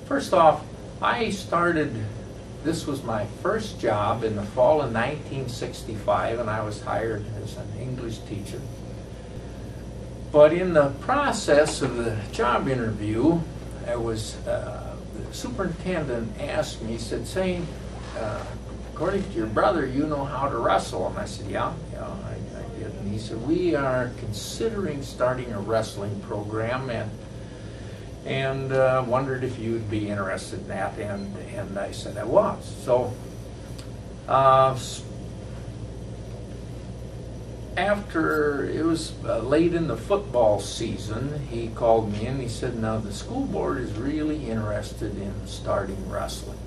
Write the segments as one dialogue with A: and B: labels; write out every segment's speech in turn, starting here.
A: First off, this was my first job in the fall of 1965, and I was hired as an English teacher. But in the process of the job interview, the superintendent asked me, he said, "Say, according to your brother, you know how to wrestle?" And I said, yeah, I did. And he said, "We are considering starting a wrestling program, and wondered if you'd be interested in that." And I said I was. So after it was late in the football season, he called me in. He said, "Now the school board is really interested in starting wrestling,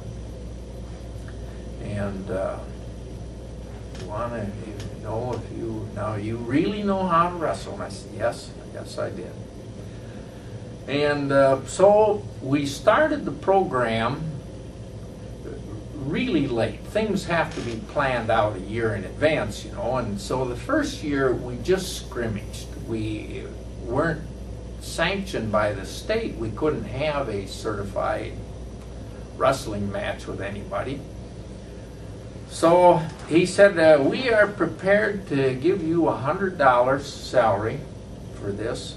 A: and want to know if you really know how to wrestle." And I said, yes I did. And so we started the program really late. Things have to be planned out a year in advance, and so the first year we just scrimmaged. We weren't sanctioned by the state. We couldn't have a certified wrestling match with anybody. So he said, "We are prepared to give you $100 salary for this,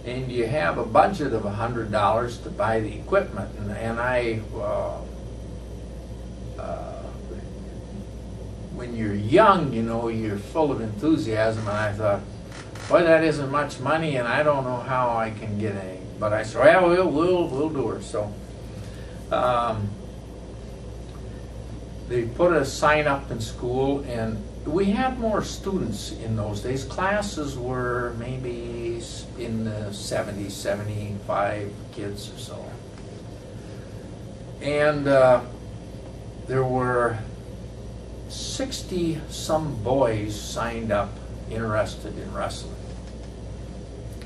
A: and you have a budget of $100 to buy the equipment." And I, when you're young, you're full of enthusiasm, and I thought, boy, that isn't much money, and I don't know how I can get any. But I said, "Yeah, we'll do it." So they put a sign up in school, and we had more students in those days. Classes were maybe in the 70, 75 kids or so. And there were 60-some boys signed up interested in wrestling.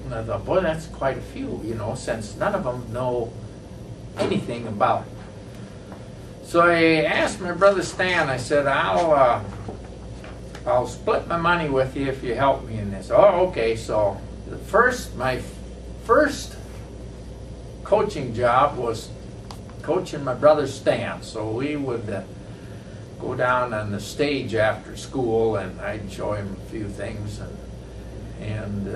A: And I thought, boy, that's quite a few, since none of them know anything about it. So I asked my brother Stan, I said, I'll split my money with you if you help me in this. "Oh, okay." So my first coaching job was coaching my brother Stan. So we would go down on the stage after school, and I'd show him a few things. And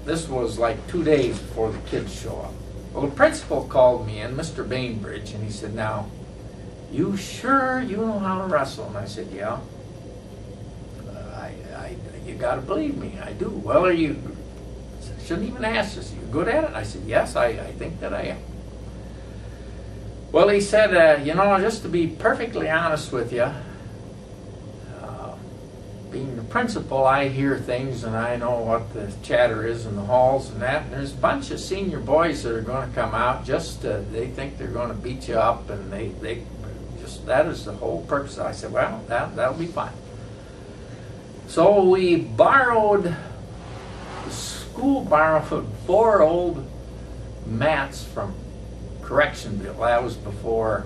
A: this was like 2 days before the kids show up. Well, the principal called me in, Mr. Bainbridge, and he said, "Now, you sure you know how to wrestle?" And I said, "Yeah. You got to believe me, I do." "Well, shouldn't even ask this. Are you good at it?" I said, "Yes, I think that I am." Well, he said, just to be perfectly honest with you, being the principal, I hear things and I know what the chatter is in the halls and that. And there's a bunch of senior boys that are going to come out they think they're going to beat you up, and that is the whole purpose. I said, "Well, that'll be fine." So the school borrowed 4 old mats from Correctionville. That was before,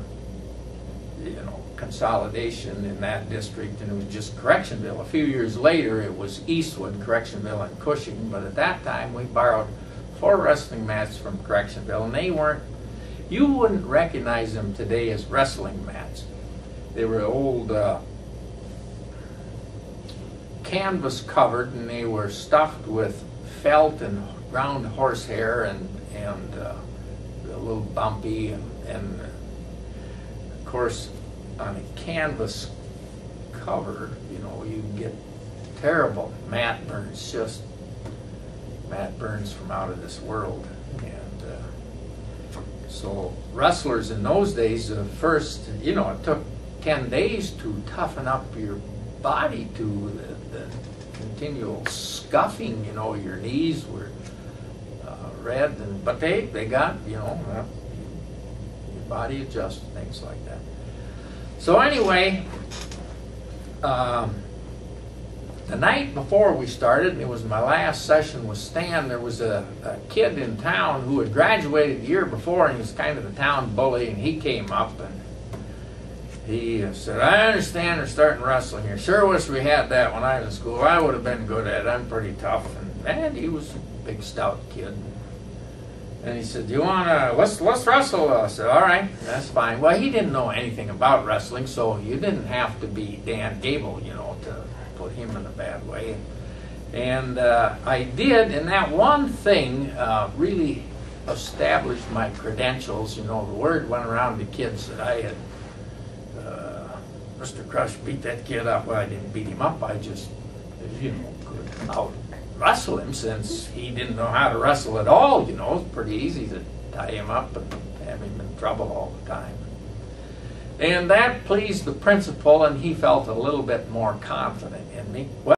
A: consolidation in that district, and it was just Correctionville. A few years later, it was Eastwood, Correctionville, and Cushing. But at that time, we borrowed 4 wrestling mats from Correctionville, and you wouldn't recognize them today as wrestling mats. They were old canvas covered, and they were stuffed with felt and ground horsehair and a little bumpy, and of course on a canvas cover, you get terrible mat burns, just mat burns from out of this world. And so wrestlers in those days, first, it took 10 days to toughen up your body to the continual scuffing. Your knees were red, but they got, your body adjusts, things like that. So anyway, the night before we started, and it was my last session with Stan, there was a kid in town who had graduated the year before, and he was kind of the town bully, and he came up and he said, "I understand they're starting wrestling here. Sure wish we had that when I was in school. I would have been good at it. I'm pretty tough." And he was a big, stout kid. And he said, "You wanna let's wrestle?" I said, "All right, that's fine." Well, he didn't know anything about wrestling, so you didn't have to be Dan Gable, you know, to put him in a bad way. And I did, and that one thing really established my credentials. You know, the word went around to kids that I had, Mr. Krosch beat that kid up. Well, I didn't beat him up. I just, you know, could out wrestle him since he didn't know how to wrestle at all. You know, it's pretty easy to tie him up and have him in trouble all the time. And that pleased the principal, and he felt a little bit more confident in me. Well,